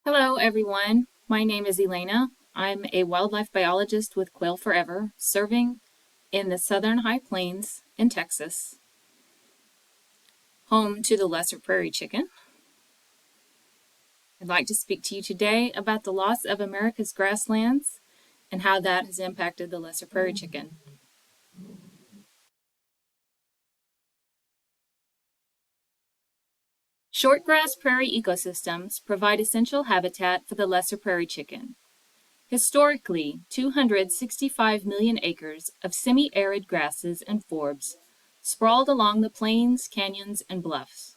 Hello, everyone. My name is Elena. I'm a wildlife biologist with Quail Forever, serving in the southern high plains in Texas, home to the lesser prairie chicken. I'd like to speak to you today about the loss of America's grasslands and how that has impacted the lesser prairie chicken. Shortgrass prairie ecosystems provide essential habitat for the lesser prairie chicken. Historically, 265 million acres of semi-arid grasses and forbs sprawled along the plains, canyons, and bluffs.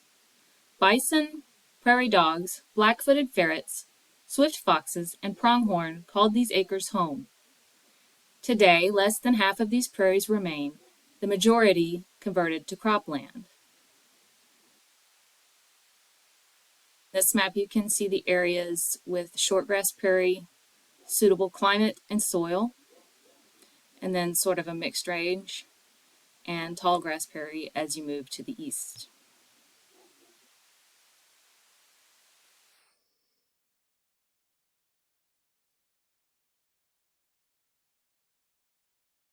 Bison, prairie dogs, black-footed ferrets, swift foxes, and pronghorn called these acres home. Today, less than half of these prairies remain, the majority converted to cropland. This map you can see the areas with shortgrass prairie, suitable climate and soil, and then sort of a mixed range, and tallgrass prairie as you move to the east.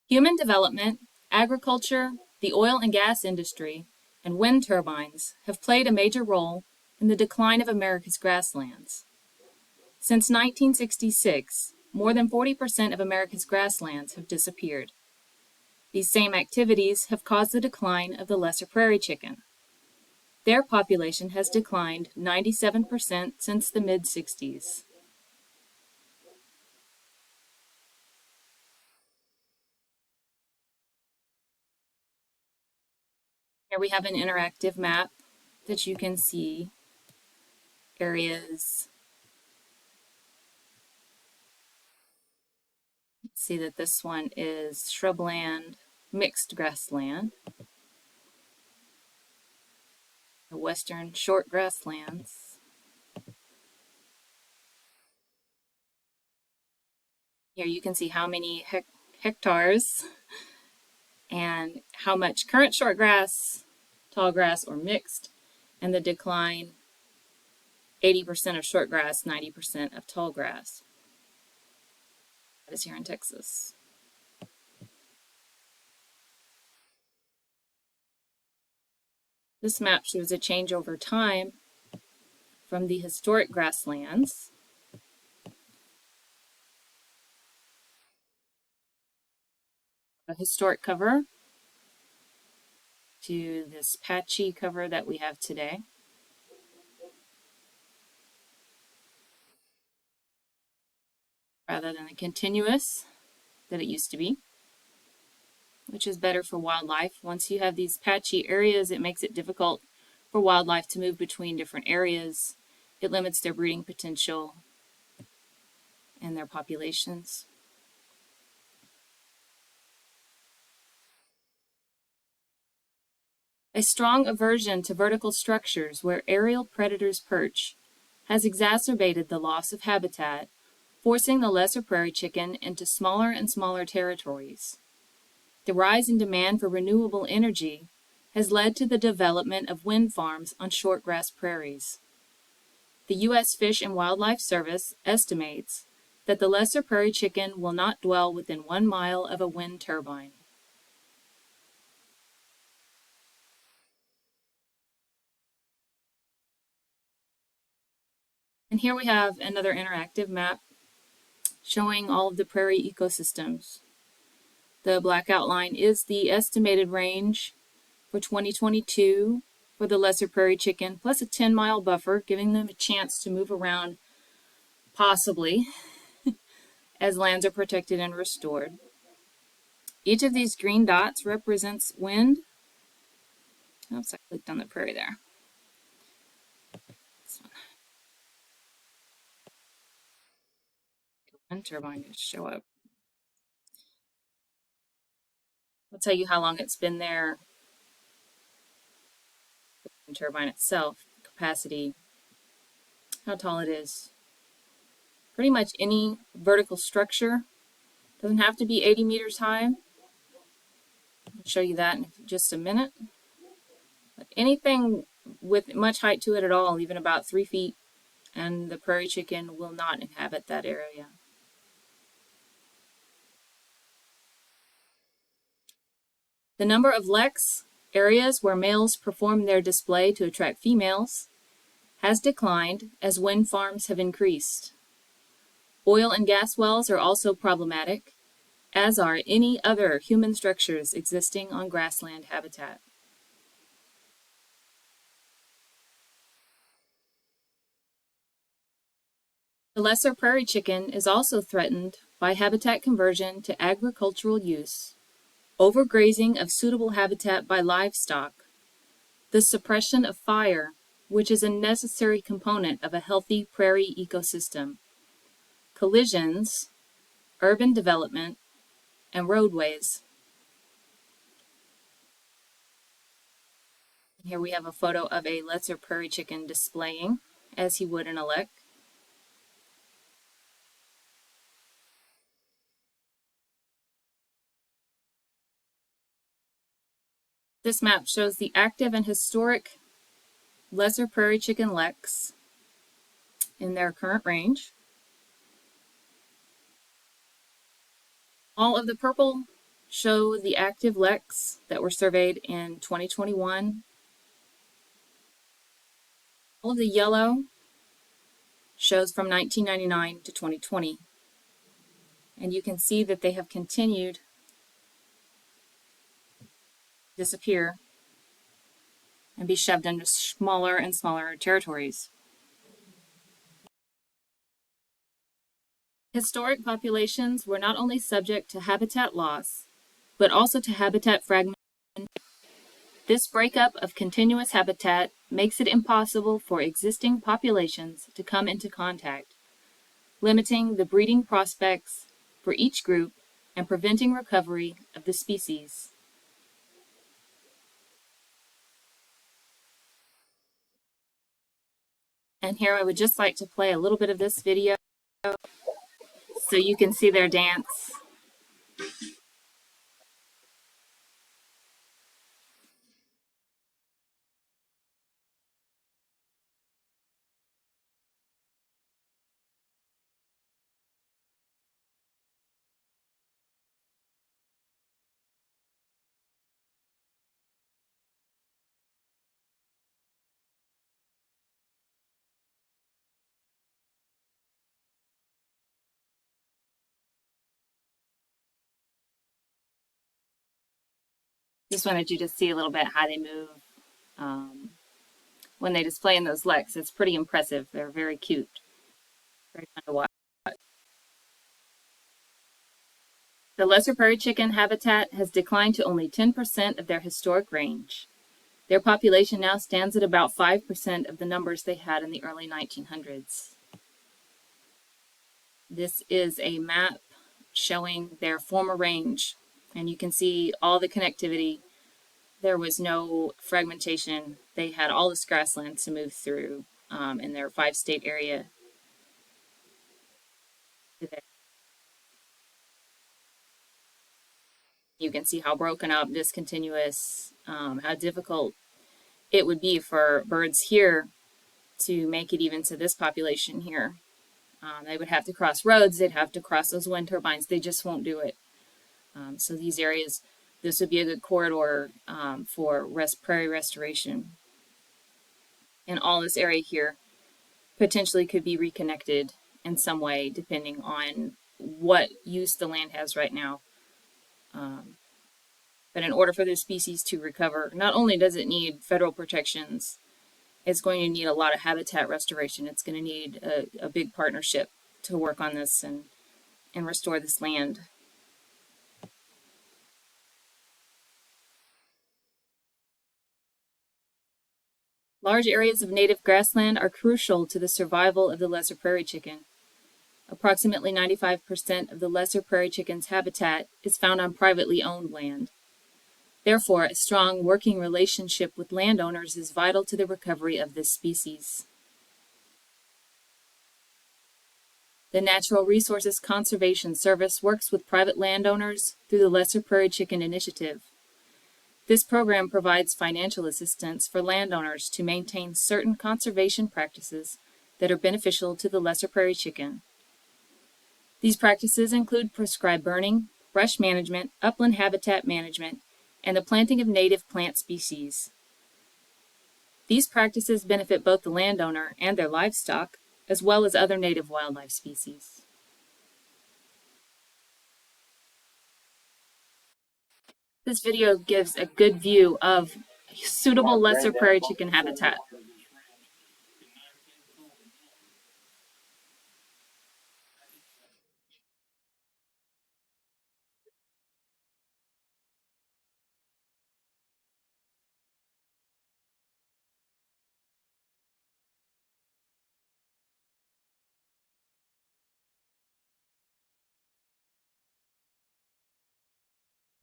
Human development, agriculture, the oil and gas industry, and wind turbines have played a major role in the decline of America's grasslands. Since 1966, more than 40% of America's grasslands have disappeared. These same activities have caused the decline of the lesser prairie chicken. Their population has declined 97% since the mid-60s. Here we have an interactive map that you can see areas. See that this one is shrubland, mixed grassland. The western short grasslands. Here you can see how many hectares and how much current short grass, tall grass, or mixed, and the decline 80% of short grass, 90% of tall grass. That is here in Texas. This map shows a change over time from the historic grasslands a historic cover to this patchy cover that we have today. Rather than the continuous that it used to be, which is better for wildlife. Once you have these patchy areas, it makes it difficult for wildlife to move between different areas. It limits their breeding potential and their populations. A strong aversion to vertical structures where aerial predators perch has exacerbated the loss of habitat, forcing the lesser prairie chicken into smaller and smaller territories. The rise in demand for renewable energy has led to the development of wind farms on shortgrass prairies. The U.S. Fish and Wildlife Service estimates that the lesser prairie chicken will not dwell within 1 mile of a wind turbine. And here we have another interactive map showing all of the prairie ecosystems. The black outline is the estimated range for 2022 for the lesser prairie chicken, plus a 10-mile buffer, giving them a chance to move around, possibly, as lands are protected and restored. Each of these green dots represents wind. Oops, I clicked on the prairie there. This one. Wind turbine to show up. I'll tell you how long it's been there. The wind turbine itself, capacity, how tall it is. Pretty much any vertical structure. Doesn't have to be 80 meters high. I'll show you that in just a minute. But anything with much height to it at all, even about 3 feet and the prairie chicken will not inhabit that area. The number of leks, areas where males perform their display to attract females, has declined as wind farms have increased. Oil and gas wells are also problematic, as are any other human structures existing on grassland habitat. The lesser prairie chicken is also threatened by habitat conversion to agricultural use, overgrazing of suitable habitat by livestock, the suppression of fire, which is a necessary component of a healthy prairie ecosystem, collisions, urban development, and roadways. Here we have a photo of a lesser prairie chicken displaying as he would in a lek. This map shows the active and historic lesser prairie chicken leks in their current range. All of the purple show the active leks that were surveyed in 2021. All of the yellow shows from 1999 to 2020. And you can see that they have continued to disappear and be shoved into smaller and smaller territories. Historic populations were not only subject to habitat loss, but also to habitat fragmentation. This breakup of continuous habitat makes it impossible for existing populations to come into contact, limiting the breeding prospects for each group and preventing recovery of the species. And here I would just like to play a little bit of this video so you can see their dance. Just wanted you to see a little bit how they move when they display in those leks. It's pretty impressive. They're very cute. Very fun to watch. The lesser prairie chicken habitat has declined to only 10% of their historic range. Their population now stands at about 5% of the numbers they had in the early 1900s. This is a map showing their former range, and you can see all the connectivity. There was no fragmentation. They had all this grasslands to move through in their 5-state area. You can see how broken up, discontinuous, how difficult it would be for birds here to make it even to this population here. They would have to cross roads, they'd have to cross those wind turbines, they just won't do it. So these areas, this would be a good corridor for prairie restoration. And all this area here potentially could be reconnected in some way depending on what use the land has right now. But in order for this species to recover, not only does it need federal protections, it's going to need a lot of habitat restoration. It's going to need a big partnership to work on this and restore this land. Large areas of native grassland are crucial to the survival of the lesser prairie chicken. Approximately 95% of the lesser prairie chicken's habitat is found on privately owned land. Therefore, a strong working relationship with landowners is vital to the recovery of this species. The Natural Resources Conservation Service works with private landowners through the Lesser Prairie Chicken Initiative. This program provides financial assistance for landowners to maintain certain conservation practices that are beneficial to the lesser prairie chicken. These practices include prescribed burning, brush management, upland habitat management, and the planting of native plant species. These practices benefit both the landowner and their livestock, as well as other native wildlife species. This video gives a good view of suitable lesser prairie chicken habitat.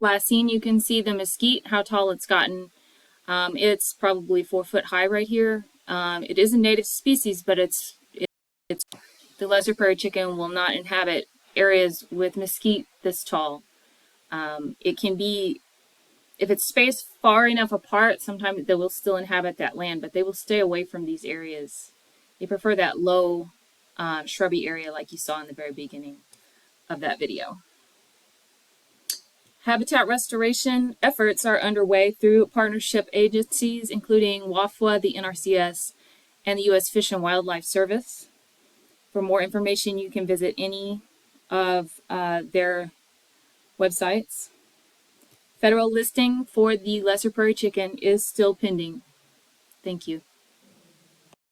Last seen, you can see the mesquite, how tall it's gotten. It's probably 4 foot high right here. It is a native species, but it's the lesser prairie chicken will not inhabit areas with mesquite this tall. It can be, if it's spaced far enough apart, sometimes they will still inhabit that land, but they will stay away from these areas. They prefer that low shrubby area like you saw in the very beginning of that video. Habitat restoration efforts are underway through partnership agencies, including WAFWA, the NRCS, and the U.S. Fish and Wildlife Service. For more information, you can visit any of their websites. Federal listing for the lesser prairie chicken is still pending. Thank you.